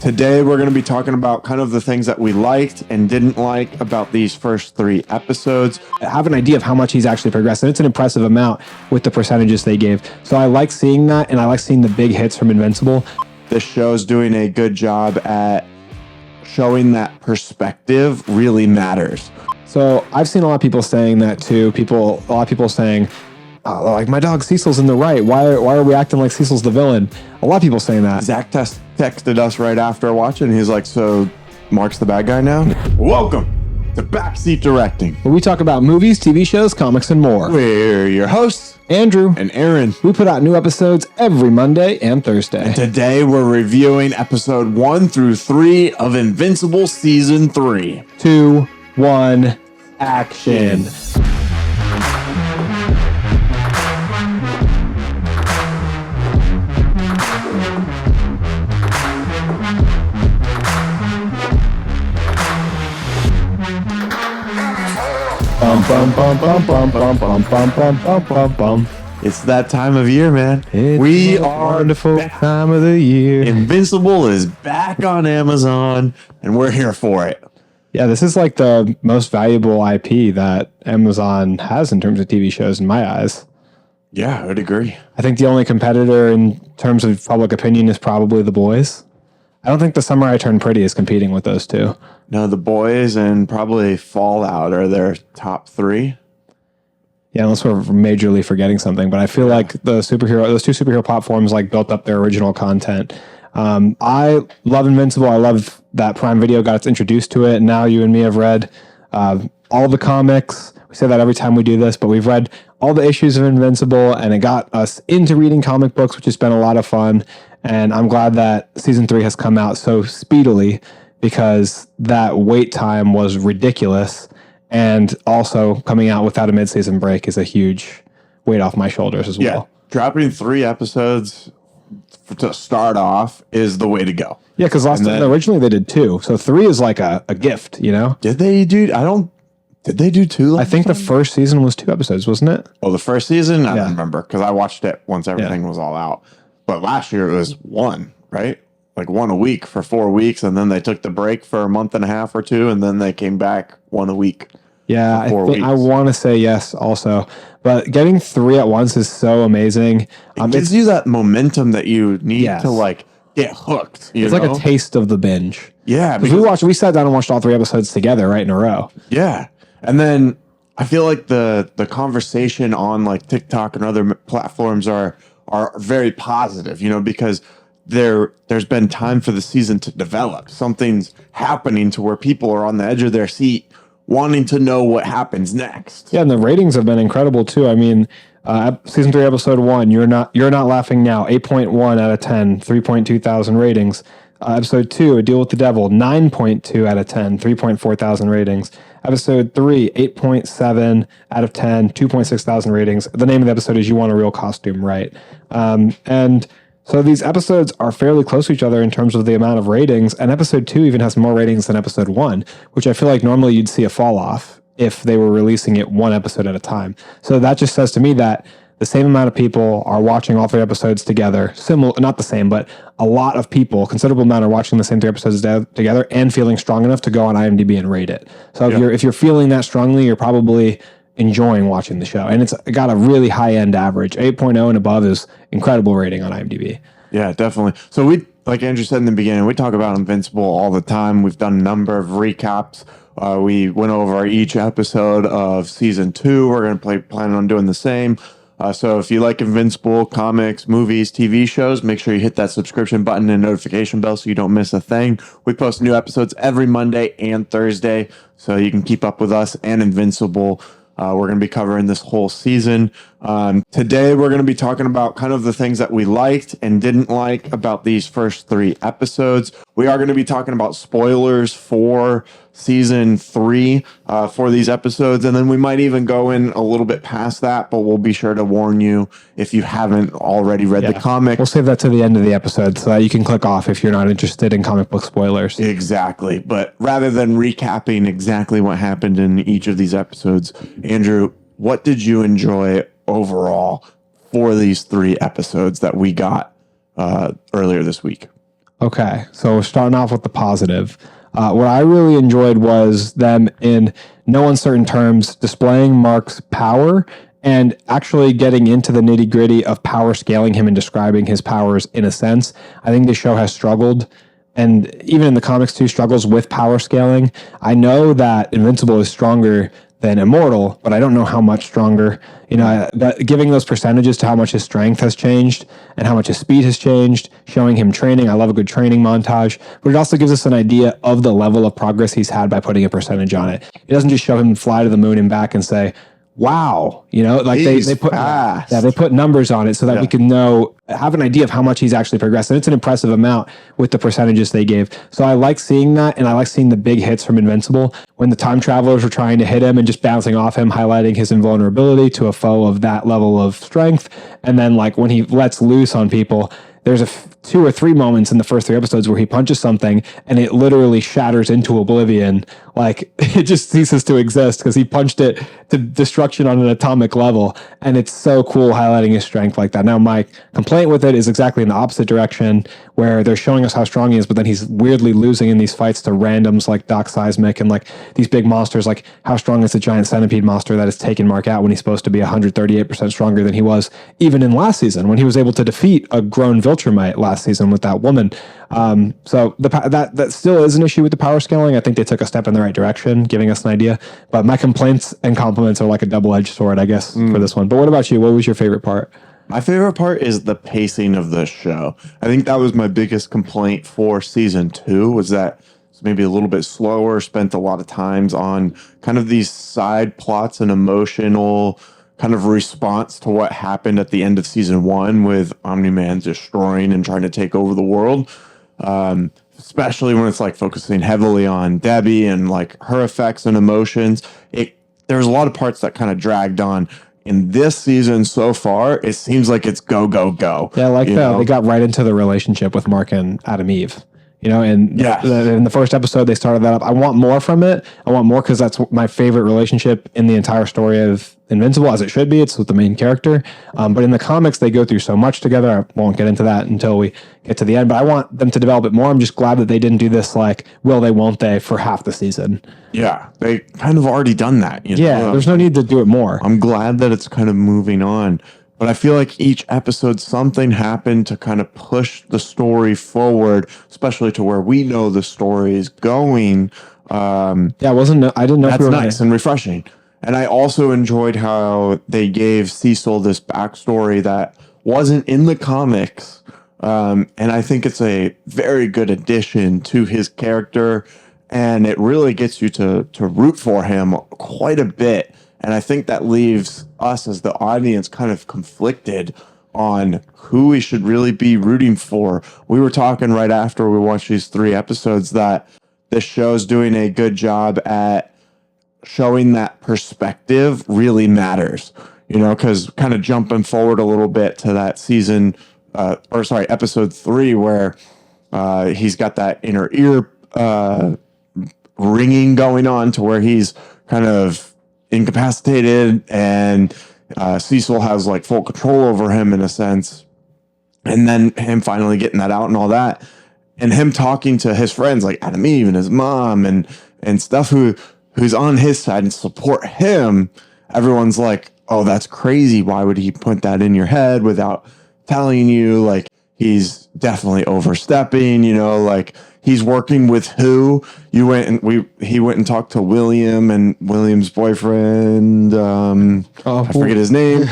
Today, we're going to be talking about kind of the things that we liked and didn't like about these first 3 episodes. I have an idea of how much he's actually progressed, and it's an impressive amount with the percentages they gave. So I like seeing that, and I like seeing the big hits from Invincible. This show's doing a good job at showing that perspective really matters. So I've seen a lot of people saying that too. A lot of people saying, like, my dog Cecil's in the right. Why are we acting like Cecil's the villain? A lot of people saying that. Zach texted us right after watching. He's like, so Mark's the bad guy now? Welcome to Backseat Directing, where we talk about movies, TV shows, comics, and more. We're your hosts, Andrew and Aaron. We put out new episodes every Monday and Thursday. And today we're reviewing episode 1 through 3 of Invincible Season 3. 2, 1, action. It's that time of year, man. We are wonderful time of the year. Invincible is back on Amazon, and we're here for it. Yeah, this is like the most valuable IP that Amazon has in terms of TV shows in my eyes. Yeah, I would agree. I think the only competitor in terms of public opinion is probably The Boys. I don't think The Summer I Turned Pretty is competing with those two. No, The Boys and probably Fallout are their top 3. Yeah, unless we're majorly forgetting something. But I feel like those two superhero platforms like built up their original content. I love Invincible. I love that Prime Video got us introduced to it. And now you and me have read all the comics. We say that every time we do this, but we've read all the issues of Invincible, and it got us into reading comic books, which has been a lot of fun. And I'm glad that season 3 has come out so speedily, because that wait time was ridiculous. And also coming out without a mid-season break is a huge weight off my shoulders as well. Yeah, dropping 3 episodes to start off is the way to go. Yeah, because originally they did 2. So 3 is like a gift, you know? Did they do 2? I think the first season was 2 episodes, wasn't it? Oh, the first season? I don't remember, because I watched it once everything was all out. But last year it was 1, right? Like 1 a week for 4 weeks, and then they took the break for a month and a half or 2, and then they came back 1 a week. Yeah, I want to say yes also. But getting 3 at once is so amazing. It gives you that momentum that you need to like get hooked. It's like a taste of the binge. Yeah. Because we sat down and watched all 3 episodes together right in a row. Yeah. And then I feel like the conversation on like TikTok and other platforms are very positive, because there's been time for the season to develop. Something's happening to where people are on the edge of their seat wanting to know what happens next. Yeah, and the ratings have been incredible too. I mean, season 3, episode 1, You're Not Laughing Now, 8.1 out of 10, 3.2 thousand ratings. Episode 2, A Deal with the Devil, 9.2 out of 10, 3.4 thousand ratings. Episode 3, 8.7 out of 10, 2.6 thousand ratings. The name of the episode is You Want a Real Costume, Right? And so these episodes are fairly close to each other in terms of the amount of ratings, and episode 2 even has more ratings than episode 1, which I feel like normally you'd see a fall off if they were releasing it 1 episode at a time. So that just says to me that the same amount of people are watching all 3 episodes together. Not the same, but a lot of people, considerable amount, are watching the same 3 episodes together and feeling strong enough to go on IMDb and rate it. So if you're feeling that strongly, you're probably enjoying watching the show. And it's got a really high-end average. 8.0 and above is incredible rating on IMDb. Yeah, definitely. So we, like Andrew said in the beginning, we talk about Invincible all the time. We've done a number of recaps. We went over each episode of season 2. We're going to plan on doing the same. So if you like Invincible, comics, movies, TV shows, make sure you hit that subscription button and notification bell so you don't miss a thing. We post new episodes every Monday and Thursday, so you can keep up with us and Invincible. We're going to be covering this whole season. Today, we're going to be talking about kind of the things that we liked and didn't like about these first 3 episodes. We are going to be talking about spoilers for season 3 for these episodes, and then we might even go in a little bit past that, but we'll be sure to warn you if you haven't already read the comic. We'll save that to the end of the episode so that you can click off if you're not interested in comic book spoilers. Exactly. But rather than recapping exactly what happened in each of these episodes, Andrew, what did you enjoy overall for these 3 episodes that we got earlier this week? Okay, so starting off with the positive. What I really enjoyed was them, in no uncertain terms, displaying Mark's power and actually getting into the nitty gritty of power scaling him and describing his powers in a sense. I think the show has struggled, and even in the comics too, struggles with power scaling. I know that Invincible is stronger than Immortal, but I don't know how much stronger. That giving those percentages to how much his strength has changed and how much his speed has changed, showing him training. I love a good training montage, but it also gives us an idea of the level of progress he's had by putting a percentage on it. It doesn't just show him fly to the moon and back and say, wow, like they put fast. they put numbers on it so that we can have an idea of how much he's actually progressed. And it's an impressive amount with the percentages they gave. So I like seeing that, and I like seeing the big hits from Invincible when the time travelers were trying to hit him and just bouncing off him, highlighting his invulnerability to a foe of that level of strength. And then like when he lets loose on people, there's 2 or 3 moments in the first 3 episodes where he punches something and it literally shatters into oblivion. Like it just ceases to exist because he punched it to destruction on an atomic level. And it's so cool highlighting his strength like that. Now, my complaint with it is exactly in the opposite direction, where they're showing us how strong he is, but then he's weirdly losing in these fights to randoms like Doc Seismic and like these big monsters. Like how strong is the giant centipede monster that has taken Mark out when he's supposed to be 138% stronger than he was even in last season when he was able to defeat a grown Viltrumite last season with that woman. So that still is an issue with the power scaling. I think they took a step in the right direction, giving us an idea. But my complaints and compliments are like a double-edged sword, I guess, for this one. But what about you? What was your favorite part? My favorite part is the pacing of the show. I think that was my biggest complaint for season 2, was that it's maybe a little bit slower, spent a lot of times on kind of these side plots and emotional kind of response to what happened at the end of season 1 with Omni-Man destroying and trying to take over the world. Especially when it's like focusing heavily on Debbie and like her effects and emotions. There's a lot of parts that kind of dragged on. In this season so far, it seems like it's go, go, go. Yeah, I like that. They got right into the relationship with Mark and Adam Eve. And in the first episode, they started that up. I want more from it. I want more because that's my favorite relationship in the entire story of Invincible, as it should be. It's with the main character. But in the comics, they go through so much together. I won't get into that until we get to the end. But I want them to develop it more. I'm just glad that they didn't do this like, will they, won't they, for half the season. Yeah, they kind of already done that. There's no need to do it more. I'm glad that it's kind of moving on. But I feel like each episode, something happened to kind of push the story forward, especially to where we know the story is going. I didn't know. That's nice and refreshing. And I also enjoyed how they gave Cecil this backstory that wasn't in the comics. And I think it's a very good addition to his character. And it really gets you to root for him quite a bit. And I think that leaves us as the audience kind of conflicted on who we should really be rooting for. We were talking right after we watched these 3 episodes that this show's doing a good job at showing that perspective really matters, because kind of jumping forward a little bit to that episode 3, where he's got that inner ear ringing going on to where he's kind of incapacitated, and Cecil has like full control over him in a sense, and then him finally getting that out and all that, and him talking to his friends like Adam Eve and his mom and stuff who's on his side and support him. Everyone's like, oh, that's crazy. Why would he put that in your head without telling you? Like, he's definitely overstepping, like he's working with who? He went and talked to William and William's boyfriend. I forget his name.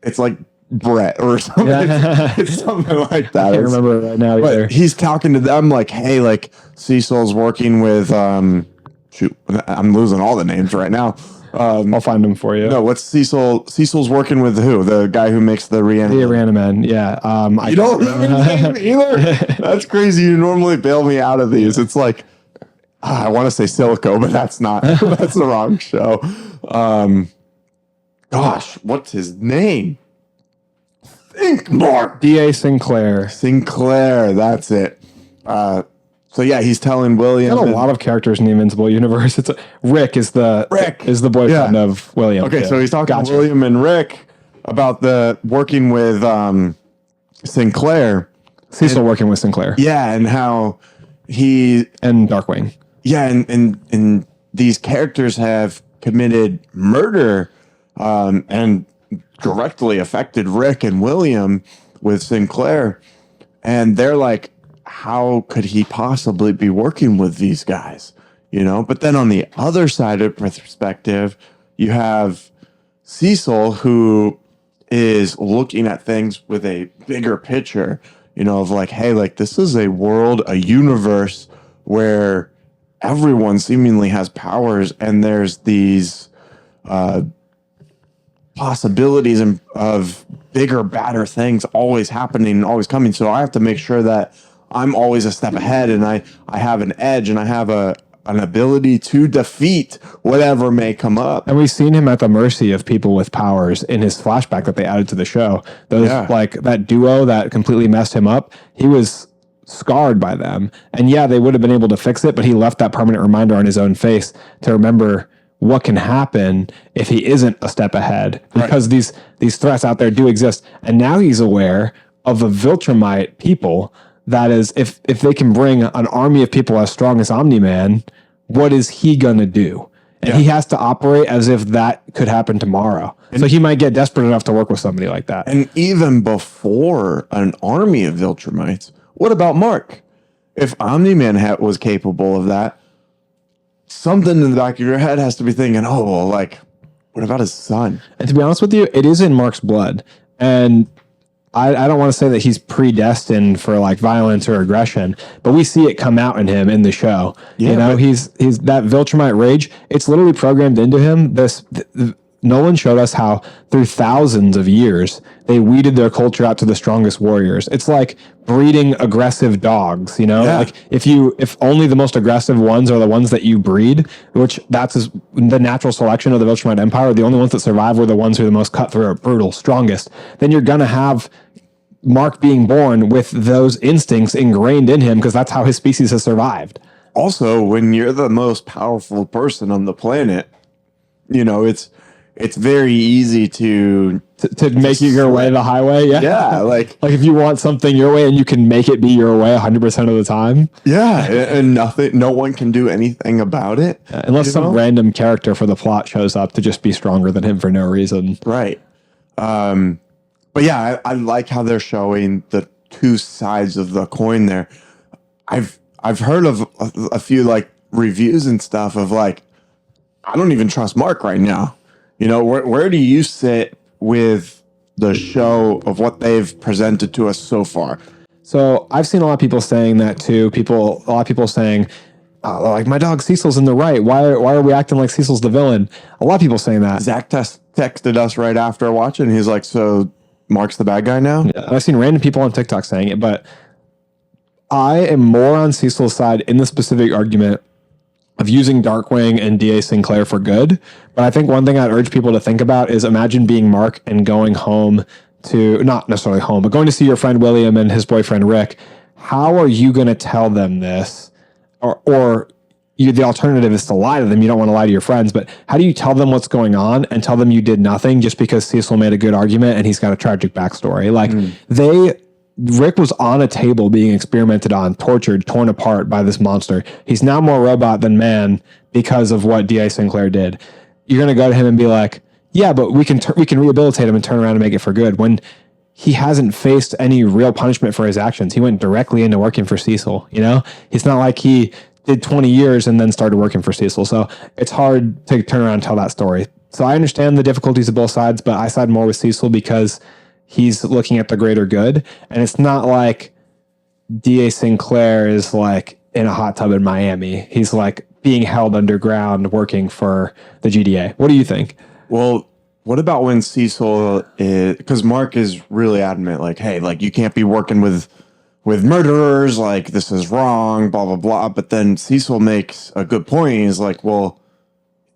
It's like Brett or something. Yeah. It's something like that. I can't remember it right now either. But he's talking to them like, hey, like Cecil's working with shoot, I'm losing all the names right now. I'll find them for you. No, what's Cecil? Cecil's working with who? The guy who makes the Reaniman. The Reaniman, yeah. You don't remember the name either? That's crazy. You normally bail me out of these. It's like, I want to say Silico, but that's not. That's the wrong show. Gosh, what's his name? Think more. D.A. Sinclair. Sinclair, that's it. So yeah, he's telling William. Got a lot of characters in the Invincible universe. Rick is the boyfriend of William. Okay, so he's talking to William and Rick about the working with Sinclair. Cecil working with Sinclair. Yeah, and how he and Darkwing. Yeah, and these characters have committed murder and directly affected Rick and William with Sinclair. And they're like, how could he possibly be working with these guys? But then on the other side of perspective, you have Cecil, who is looking at things with a bigger picture, of like, hey, like this is a world, a universe where everyone seemingly has powers, and there's these possibilities of bigger, badder things always happening and always coming. So I have to make sure that I'm always a step ahead, and I have an edge, and I have an ability to defeat whatever may come up. And we've seen him at the mercy of people with powers in his flashback that they added to the show. Those like that duo that completely messed him up, he was scarred by them. And yeah, they would have been able to fix it, but he left that permanent reminder on his own face to remember what can happen if he isn't a step ahead, because these threats out there do exist. And now he's aware of the Viltrumite people. That is, if they can bring an army of people as strong as Omni-Man, what is he going to do? And he has to operate as if that could happen tomorrow. So he might get desperate enough to work with somebody like that. And even before an army of Viltrumites, what about Mark? If Omni-Man was capable of that, something in the back of your head has to be thinking, oh, well, like, what about his son? And to be honest with you, it is in Mark's blood. And I don't want to say that he's predestined for like violence or aggression, but we see it come out in him in the show. Yeah, he's that Viltrumite rage. It's literally programmed into him. Nolan showed us how through thousands of years they weeded their culture out to the strongest warriors. It's like breeding aggressive dogs. Like if only the most aggressive ones are the ones that you breed, which that's the natural selection of the Viltrumite Empire. The only ones that survive were the ones who are the most cutthroat, brutal, strongest. Then you're gonna have Mark being born with those instincts ingrained in him because that's how his species has survived. Also, when you're the most powerful person on the planet, it's very easy to make your way the highway. Yeah. Like if you want something your way and you can make it be your way 100% of the time. Yeah. And no one can do anything about it. Unless some random character for the plot shows up to just be stronger than him for no reason. Right. But yeah, I like how they're showing the two sides of the coin there. I've heard of a few like reviews and stuff of like, I don't even trust Mark right now. Where do you sit with the show of what they've presented to us so far? So I've seen a lot of people saying that too. A lot of people saying, like, my dog Cecil's in the right. Why are we acting like Cecil's the villain? A lot of people saying that. Zach texted us right after watching. He's like, so Mark's the bad guy now? Yeah, I've seen random people on TikTok saying it, but I am more on Cecil's side in the specific argument of using Darkwing and D.A. Sinclair for good. But I think one thing I'd urge people to think about is imagine being Mark and going home to, not necessarily home, but going to see your friend William and his boyfriend Rick. How are you going to tell them this? Or the alternative is to lie to them. You don't want to lie to your friends, but how do you tell them what's going on and tell them you did nothing just because Cecil made a good argument and he's got a tragic backstory? Like Rick was on a table being experimented on, tortured, torn apart by this monster. He's now more robot than man because of what D.A. Sinclair did. You're going to go to him and be like, yeah, but we can rehabilitate him and turn around and make it for good, when he hasn't faced any real punishment for his actions. He went directly into working for Cecil. It's not like he did 20 years and then started working for Cecil. So it's hard to turn around and tell that story. So I understand the difficulties of both sides, but I side more with Cecil because he's looking at the greater good. And it's not like D.A. Sinclair is like in a hot tub in Miami. He's like being held underground working for the GDA. What do you think? Well, what about when Cecil is, because Mark is really adamant, like, hey, like you can't be working with murderers, like this is wrong, blah, blah, blah. But then Cecil makes a good point. He's like, well,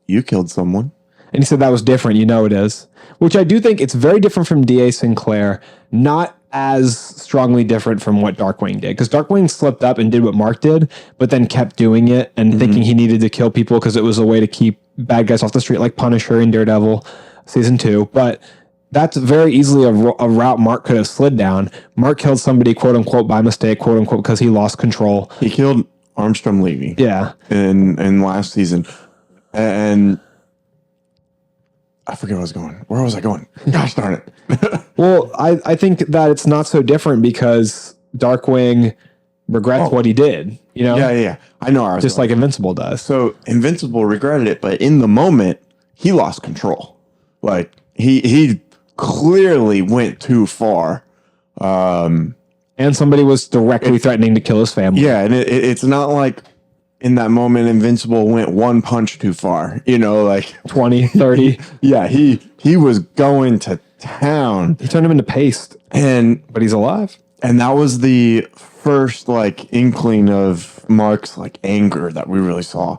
you killed someone. And he said that was different. It is. Which I do think it's very different from D.A. Sinclair, not as strongly different from what Darkwing did. Because Darkwing slipped up and did what Mark did, but then kept doing it and thinking he needed to kill people because it was a way to keep bad guys off the street, like Punisher and Daredevil season 2. But that's very easily a route Mark could have slid down. Mark killed somebody, quote unquote, by mistake, quote unquote, because he lost control. He killed Armstrong Levy. Yeah. In last season. And I forget where I was going. Where was I going? Gosh darn it. Well, I think that it's not so different because Darkwing regrets what he did, you know? Yeah. I know. Just like Invincible does. So Invincible regretted it, but in the moment, he lost control. Like he clearly went too far. And somebody was directly threatening to kill his family. Yeah, and it's not like in that moment Invincible went one punch too far. You know, like 20, 30. Yeah, he was going to town. He turned him into paste. But he's alive. And that was the first like inkling of Mark's like anger that we really saw.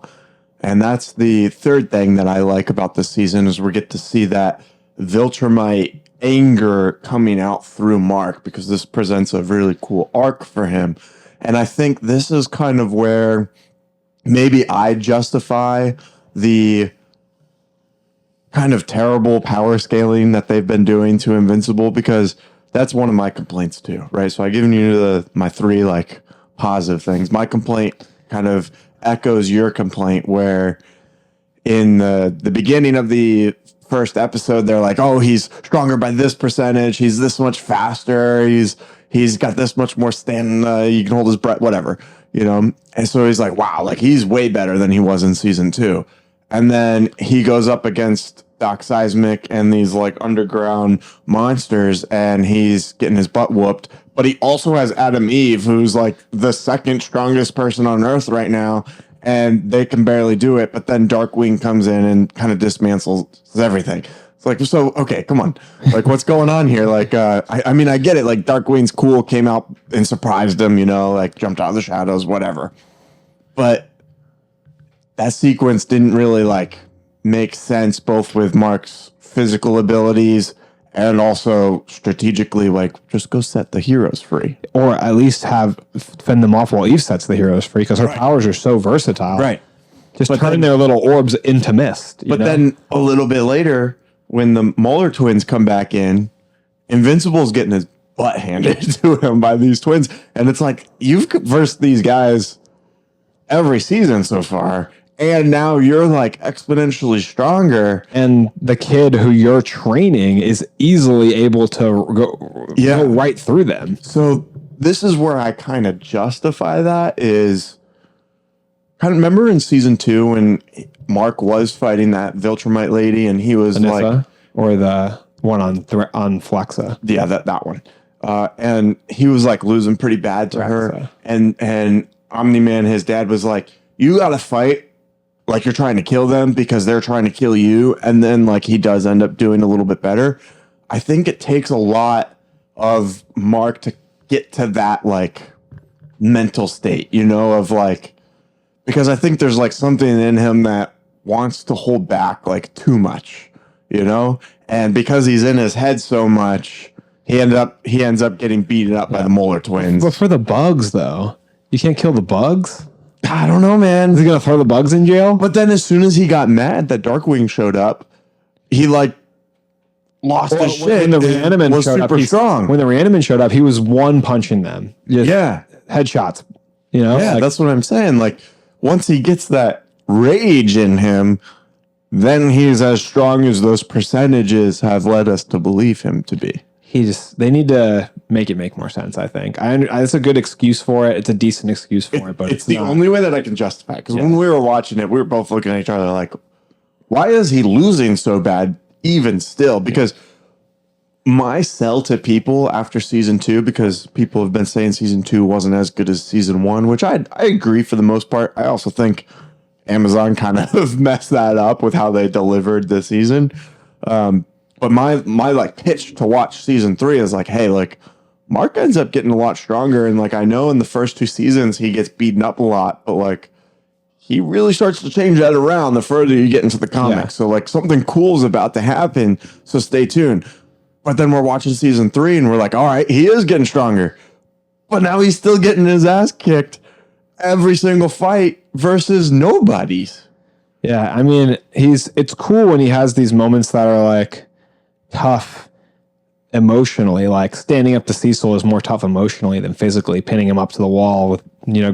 And that's the third thing that I like about this season is we get to see that Viltrumite anger coming out through Mark, because this presents a really cool arc for him. And I think this is kind of where maybe I justify the kind of terrible power scaling that they've been doing to Invincible, because that's one of my complaints too, right? So I've given you my three like positive things. My complaint kind of echoes your complaint, where in the beginning of the first episode, they're like, oh, he's stronger by this percentage. He's this much faster. He's got this much more stamina. You can hold his breath, whatever, you know? And so he's like, wow, like he's way better than he was in season 2. And then he goes up against Doc Seismic and these like underground monsters, and he's getting his butt whooped. But he also has Adam Eve, who's like the second strongest person on Earth right now, and they can barely do it. But then Darkwing comes in and kind of dismantles everything. It's like, so, okay, come on. Like, what's going on here? Like, I mean, I get it. Like, Darkwing's cool, came out and surprised him, you know, like jumped out of the shadows, whatever. But that sequence didn't really like make sense, both with Mark's physical abilities and also strategically, like, just go set the heroes free. Or at least fend them off while Eve sets the heroes free, because her powers are so versatile. Right. Just turn their little orbs into mist. But then a little bit later, when the Muller twins come back in, Invincible's getting his butt handed to him by these twins. And it's like, you've versed these guys every season so far, and now you're like exponentially stronger. And the kid who you're training is easily able to go right through them. So this is where I kind of justify that is, kind of remember in season 2 when Mark was fighting that Viltrumite lady, and he was Anissa, like, or the one on Flexa. Yeah, that one. And he was like losing pretty bad to her. And Omni-Man, his dad, was like, you got to fight like you're trying to kill them because they're trying to kill you. And then like he does end up doing a little bit better. I think it takes a lot of Mark to get to that like mental state, you know, of like, because I think there's like something in him that wants to hold back like too much, you know? And because he's in his head so much, he ends up getting beaten up by the Muller twins. But for the bugs though, you can't kill the bugs? I don't know, man. Is he gonna throw the bugs in jail? But then as soon as he got mad that Darkwing showed up, he like lost his shit. When the Reaniman was showed up, super strong. When the Reaniman showed up, he was one punching them. Yeah. Headshots. You know? Yeah, that's what I'm saying. Like, once he gets that rage in him, then he's as strong as those percentages have led us to believe him to be. They need to make it make more sense, I think. It's a good excuse for it. It's a decent excuse for it, but it's the only way that I can justify it. Because when we were watching it, we were both looking at each other like, why is he losing so bad even still? Because my sell to people after season 2, because people have been saying season 2 wasn't as good as season 1, which I agree for the most part. I also think Amazon kind of messed that up with how they delivered the season. But my like pitch to watch season 3 is like, hey, like Mark ends up getting a lot stronger. And like, I know in the first 2 seasons, he gets beaten up a lot, but like he really starts to change that around the further you get into the comics. Yeah. So like something cool is about to happen. So stay tuned. But then we're watching season 3 and we're like, all right, he is getting stronger, but now he's still getting his ass kicked every single fight versus nobody's. Yeah. I mean, it's cool when he has these moments that are like tough emotionally. Like standing up to Cecil is more tough emotionally than physically, pinning him up to the wall with,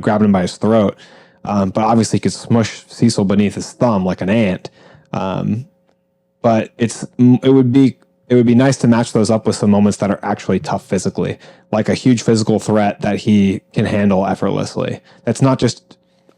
grabbing him by his throat. But obviously he could smush Cecil beneath his thumb like an ant. But it would be nice to match those up with some moments that are actually tough physically, like a huge physical threat that he can handle effortlessly. That's not just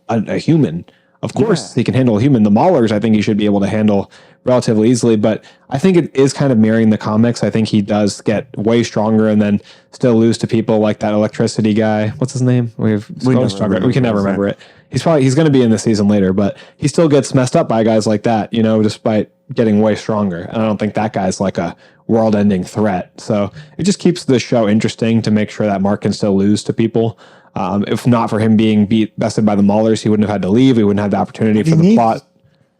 a human. Of course, he can handle a human. The Maulers, I think he should be able to handle relatively easily, but I think it is kind of mirroring the comics. I think he does get way stronger and then still lose to people like that electricity guy. What's his name? We can never remember it. He's going to be in the season later, but he still gets messed up by guys like that, despite getting way stronger. And I don't think that guy's like a world-ending threat. So it just keeps the show interesting to make sure that Mark can still lose to people. If not for him being bested by the Maulers, he wouldn't have had to leave. He wouldn't have the opportunity for the plot.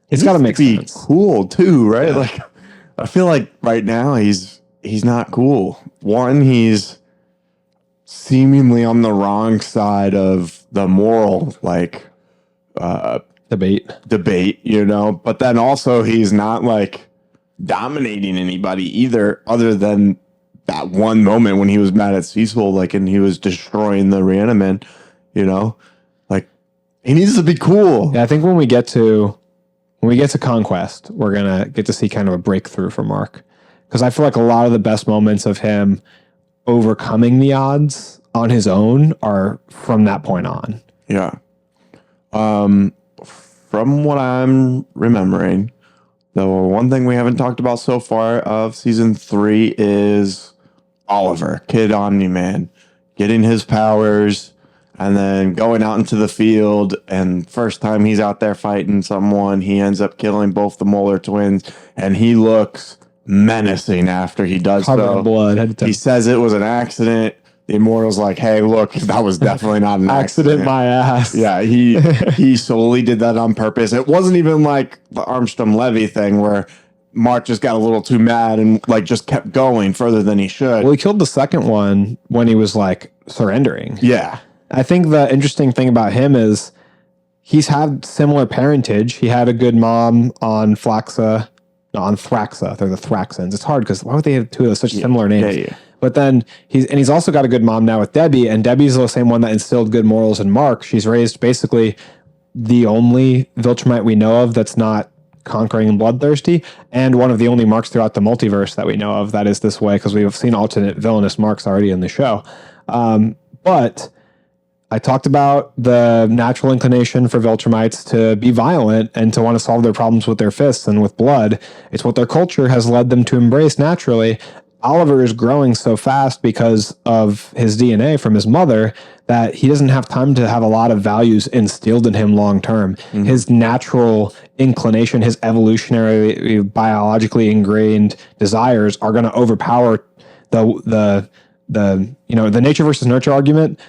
It's got to make sense. Cool too, right? Yeah. Like, I feel like right now he's not cool. One, he's seemingly on the wrong side of the moral debate, but then also he's not like dominating anybody either, other than that one moment when he was mad at Cecil, and he was destroying the Reaniman, he needs to be cool. Yeah, I think when we get to Conquest, we're gonna get to see kind of a breakthrough for Mark, because I feel like a lot of the best moments of him overcoming the odds on his own are from that point on. Yeah. From what I'm remembering, the one thing we haven't talked about so far of season 3 is Oliver, Kid Omni-Man, getting his powers and then going out into the field. And first time he's out there fighting someone, he ends up killing both the Molar twins, and he looks menacing after he does so. Blood. He says it was an accident. The Immortal's like, hey, look, that was definitely not an accident. My ass. Yeah, he solely did that on purpose. It wasn't even like the Armstrong-Levy thing where Mark just got a little too mad and just kept going further than he should. Well, he killed the second one when he was surrendering. Yeah. I think the interesting thing about him is he's had similar parentage. He had a good mom on Thraxa. They're the Thraxans. It's hard because why would they have two of those such similar names? Yeah. But then he's also got a good mom now with Debbie, and Debbie's the same one that instilled good morals in Mark. She's raised basically the only Viltrumite we know of that's not conquering and bloodthirsty, and one of the only Marks throughout the multiverse that we know of that is this way, because we've seen alternate villainous Marks already in the show. But I talked about the natural inclination for Viltrumites to be violent and to want to solve their problems with their fists and with blood. It's what their culture has led them to embrace naturally. Oliver is growing so fast because of his DNA from his mother that he doesn't have time to have a lot of values instilled in him long term. Mm-hmm. His natural inclination, his evolutionary, biologically ingrained desires are going to overpower the nature versus nurture argument.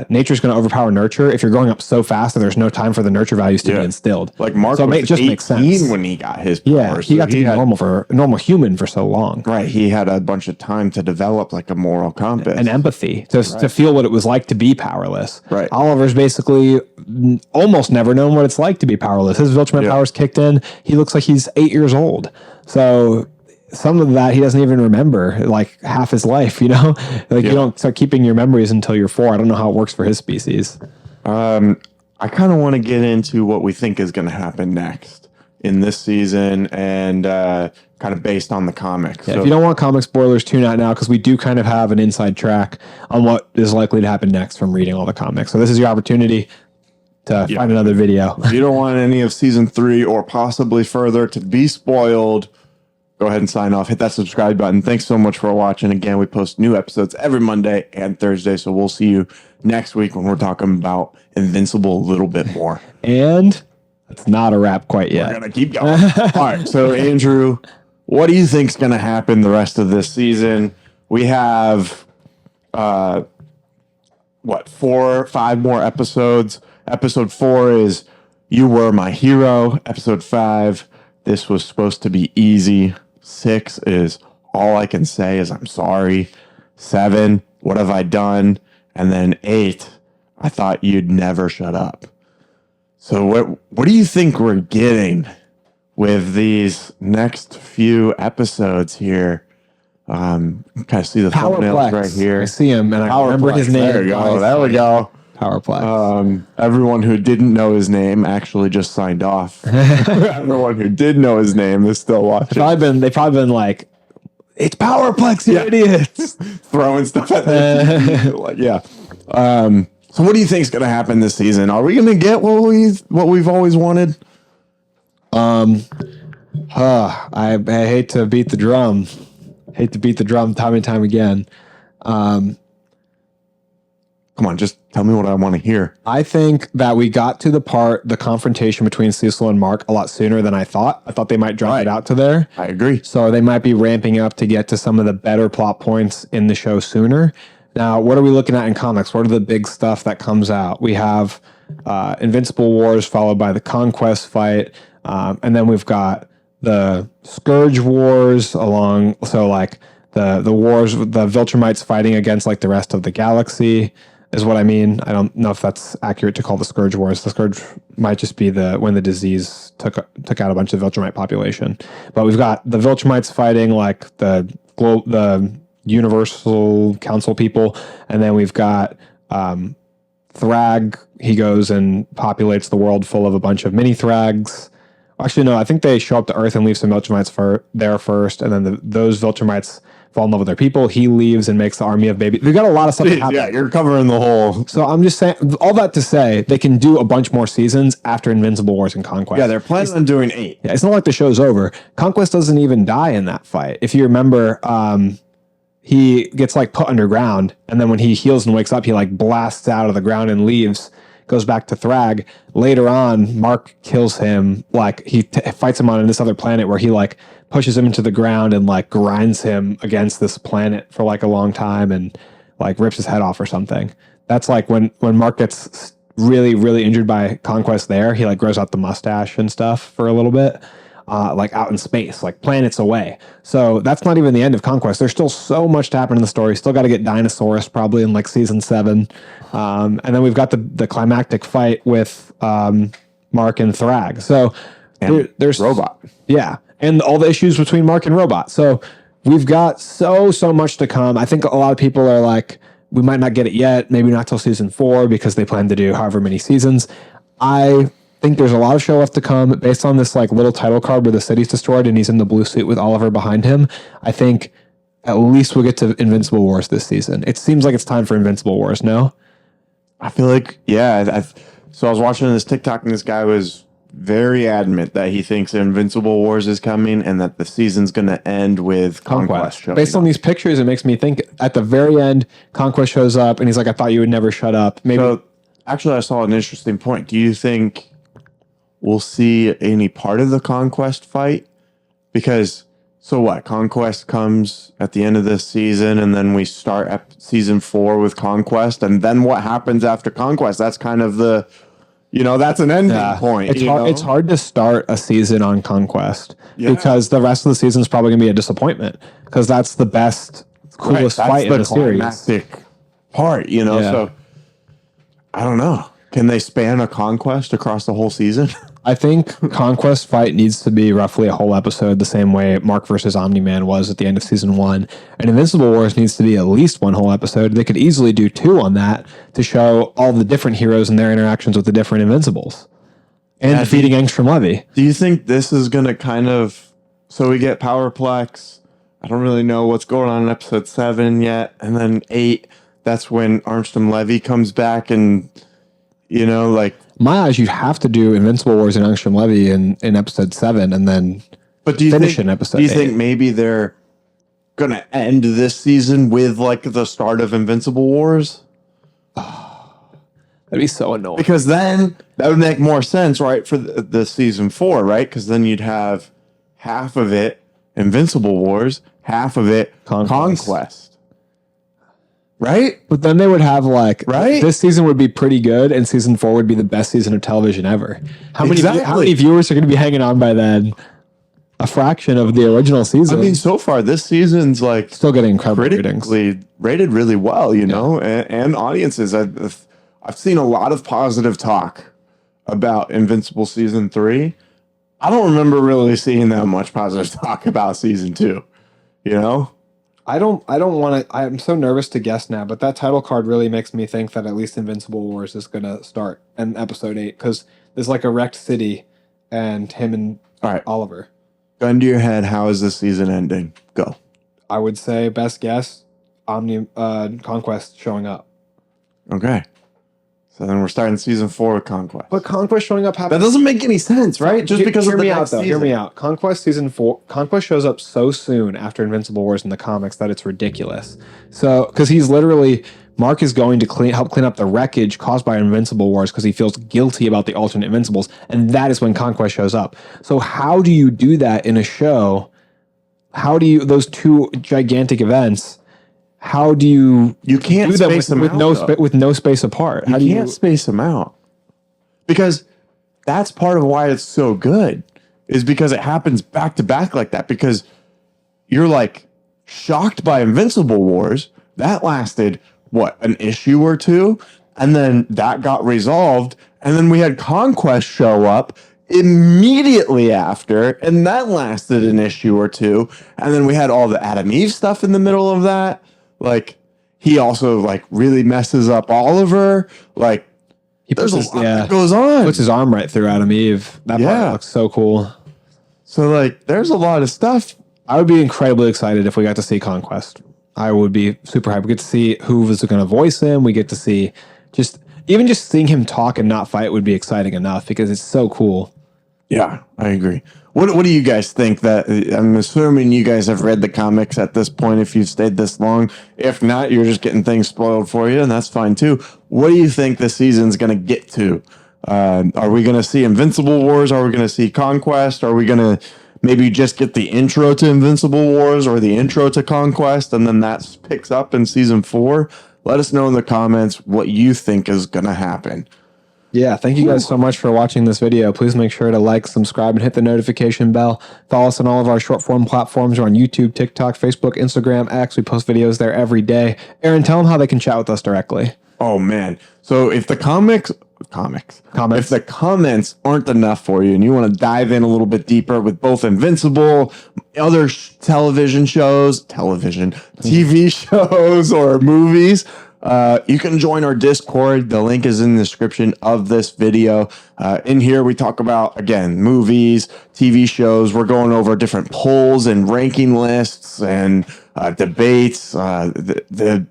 Nature is going to overpower nurture if you're growing up so fast that there's no time for the nurture values to be instilled. Like Mark was just 18 makes sense when he got his powers. Yeah, he got to be normal human for so long. Right, he had a bunch of time to develop a moral compass. And empathy, to feel what it was like to be powerless. Right. Oliver's basically almost never known what it's like to be powerless. His Viltrumite powers kicked in. He looks like he's 8 years old. So some of that he doesn't even remember, half his life, You don't start keeping your memories until you're 4. I don't know how it works for his species. I kind of want to get into what we think is going to happen next in this season and kind of based on the comics. Yeah, so, if you don't want comic spoilers, tune out now, because we do kind of have an inside track on what is likely to happen next from reading all the comics. So this is your opportunity to find another video. If you don't want any of season 3 or possibly further to be spoiled, go ahead and sign off. Hit that subscribe button. Thanks so much for watching. Again, we post new episodes every Monday and Thursday, so we'll see you next week when we're talking about Invincible a little bit more. And it's not a wrap quite yet. We're going to keep going. All right, so Andrew, what do you think's going to happen the rest of this season? We have, 4 or 5 more episodes. Episode 4 is You Were My Hero. Episode 5, This Was Supposed to Be Easy. 6 is All I Can Say Is I'm Sorry. 7, What Have I Done? And then 8, I Thought You'd Never Shut Up. So what do you think we're getting with these next few episodes here Kind of see the thumbnails right here. I see him, and I remember his name. There we go. There we go. Powerplex. Everyone who didn't know his name actually just signed off. Everyone who did know his name is still watching. They've probably been like, it's Powerplex, you idiots. Throwing stuff at them. Like, yeah. So what do you think is going to happen this season? Are we going to get what we've always wanted? I hate to beat the drum. Time and time again. Come on, just tell me what I want to hear. I think that we got to the confrontation between Cecil and Mark a lot sooner than I thought. I thought they might drop it out to there. I agree. So they might be ramping up to get to some of the better plot points in the show sooner. Now, what are we looking at in comics? What are the big stuff that comes out? We have Invincible Wars followed by the Conquest fight. And then we've got the Scourge Wars along. So like the wars, the Viltrumites fighting against like the rest of the galaxy is what I mean. I don't know if that's accurate to call the Scourge Wars. The Scourge might just be when the disease took out a bunch of the Viltrumite population. But we've got the Viltrumites fighting like the Universal Council people, and then we've got Thrag. He goes and populates the world full of a bunch of mini Thrags. Actually, no, I think they show up to Earth and leave some Viltrumites there first, and then those Viltrumites fall in love with their people. He leaves and makes the army of babies. We've got a lot of stuff that happens. Yeah, you're covering the whole. So I'm just saying, all that to say, they can do a bunch more seasons after Invincible Wars and Conquest. Yeah, they're planning on doing 8. Yeah, it's not like the show's over. Conquest doesn't even die in that fight. If you remember, he gets like put underground, and then when he heals and wakes up, he like blasts out of the ground and leaves. Goes back to Thrag. Later on, Mark kills him. Like he fights him on this other planet where he like pushes him into the ground and like grinds him against this planet for like a long time and like rips his head off or something. That's like when Mark gets really, really injured by Conquest there, he like grows out the mustache and stuff for a little bit. Like out in space, like planets away. So that's not even the end of Conquest. There's still so much to happen in the story. Still got to get Dinosaurus probably in like season 7. And then we've got the climactic fight with Mark and Thrag. So there's Robot. Yeah. And all the issues between Mark and Robot. So we've got so much to come. I think a lot of people are like, we might not get it yet. Maybe not till season 4 because they plan to do however many seasons. I think there's a lot of show left to come based on this like little title card where the city's destroyed and he's in the blue suit with Oliver behind him. I think at least we'll get to Invincible Wars this season. It seems like it's time for Invincible Wars, no? I feel like, yeah. So I was watching this TikTok and this guy was very adamant that he thinks Invincible Wars is coming and that the season's going to end with Conquest. Based on these pictures, it makes me think at the very end, Conquest shows up and he's like, I thought you would never shut up. Maybe. So, actually, I saw an interesting point. Do you think we'll see any part of the Conquest fight? Because, so what? Conquest comes at the end of this season, and then we start at season 4 with Conquest, and then what happens after Conquest? That's kind of the, that's an ending point. It's hard to start a season on Conquest because the rest of the season is probably going to be a disappointment because that's the best, coolest fight in the series. Part, so I don't know. Can they span a Conquest across the whole season? I think Conquest fight needs to be roughly a whole episode, the same way Mark versus Omni-Man was at the end of season 1. And Invincible Wars needs to be at least one whole episode. They could easily do 2 on that to show all the different heroes and their interactions with the different Invincibles. And defeating Angstrom Levy. Do you think this is going to kind of... So we get Powerplex. I don't really know what's going on in episode 7 yet. And then 8, that's when Armstrong Levy comes back and... my eyes, you'd have to do Invincible Wars and Angstrom Levy in episode 7 and then finish in episode 8. Do you think maybe they're going to end this season with like the start of Invincible Wars? That'd be so annoying. Because then that would make more sense, right, for the season 4, right? Because then you'd have half of it Invincible Wars, half of it Conquest. Right? But then they would have like, right? This season would be pretty good and season 4 would be the best season of television ever. How many viewers are going to be hanging on by then? A fraction of the original season. I mean, so far this season's like still getting incredible ratings. Rated really well, and audiences. I've seen a lot of positive talk about Invincible season 3. I don't remember really seeing that much positive talk about season 2, I don't want to. I'm so nervous to guess now, but that title card really makes me think that at least Invincible Wars is gonna start in episode 8 because there's like a wrecked city, and him and All right. Oliver. Gun to your head. How is this season ending? Go. I would say best guess, Conquest showing up. Okay. So then we're starting season 4 with Conquest. But Conquest showing up That happens. doesn't make any sense, right? Just because hear of the me out next though. Hear season. me out. Conquest season 4. Conquest shows up so soon after Invincible Wars in the comics that it's ridiculous. So because he's literally Mark is going to help clean up the wreckage caused by Invincible Wars because he feels guilty about the alternate Invincibles, and that is when Conquest shows up. So how do you do that in a show? How do you those two gigantic events? How do you can't do them space them with out, with no space apart? How do You can't space them out because that's part of why it's so good is because it happens back to back like that because you're like shocked by Invincible Wars that lasted an issue or two and then that got resolved and then we had Conquest show up immediately after and that lasted an issue or two and then we had all the Adam Eve stuff in the middle of that. Like he also like really messes up Oliver. Like there's a lot that goes on. Puts his arm right through Adam Eve. That part looks so cool. So like there's a lot of stuff. I would be incredibly excited if we got to see Conquest. I would be super hyped. We get to see who was going to voice him. We get to see just seeing him talk and not fight would be exciting enough because it's so cool. Yeah, I agree. What do you guys think? That I'm assuming you guys have read the comics at this point if you've stayed this long. If not, you're just getting things spoiled for you, and that's fine too. What do you think this season's going to get to? Are we going to see Invincible Wars? Are we going to see Conquest? Are we going to maybe just get the intro to Invincible Wars or the intro to Conquest, and then that picks up in season 4? Let us know in the comments what you think is going to happen. Yeah, thank you guys so much for watching this video. Please make sure to like, subscribe, and hit the notification bell. Follow us on all of our short form platforms. We're on YouTube, TikTok, Facebook, Instagram, X. We post videos there every day. Aaron, tell them how they can chat with us directly. Oh, man. So if the comments, if the comments aren't enough for you and you want to dive in a little bit deeper with both Invincible, other TV shows or movies, you can join our Discord. The link is in the description of this video. In here, we talk about, again, movies, TV shows. We're going over different polls and ranking lists and debates.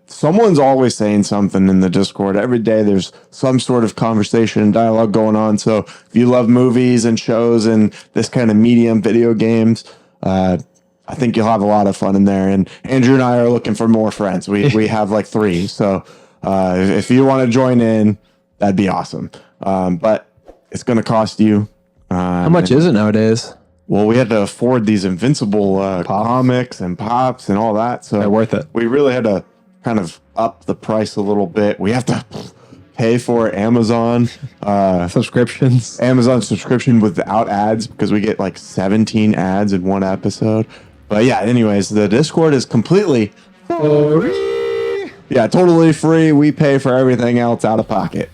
Someone's always saying something in the Discord. Every day, there's some sort of conversation and dialogue going on. So if you love movies and shows and this kind of medium, video games, I think you'll have a lot of fun in there. And Andrew and I are looking for more friends. We have like 3. So if you want to join in, that'd be awesome. But it's going to cost you. How much is it nowadays? Well, we had to afford these Invincible comics and pops and all that. So they're worth it. We really had to kind of up the price a little bit. We have to pay for Amazon subscriptions. Amazon subscription without ads because we get like 17 ads in one episode. But yeah, anyways, the Discord is completely free. Yeah, totally free. We pay for everything else out of pocket.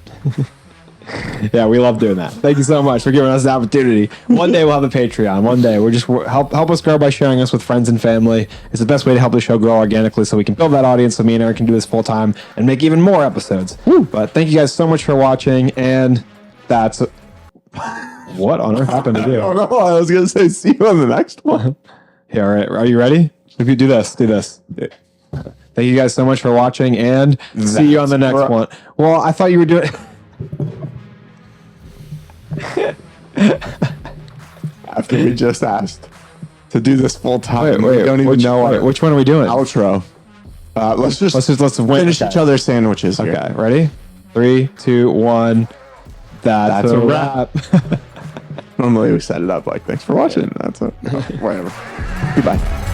Yeah, we love doing that. Thank you so much for giving us the opportunity. One day we'll have a Patreon. One day we're just help us grow by sharing us with friends and family. It's the best way to help the show grow organically so we can build that audience so me and Aaron can do this full time and make even more episodes. Woo. But thank you guys so much for watching, and that's what on earth happened to you? I don't know. I was gonna say see you on the next one. Yeah, all right. Are you ready? If you do this. Thank you guys so much for watching, and see you on the next one. Well, I thought you were doing. After we just asked to do this full time, wait, we don't even know which one are we doing? Outro. Let's finish each other's sandwiches. Here. Okay, ready? 3, 2, 1. That's a wrap. Normally we set it up like thanks for watching. That's it. Whatever. Goodbye.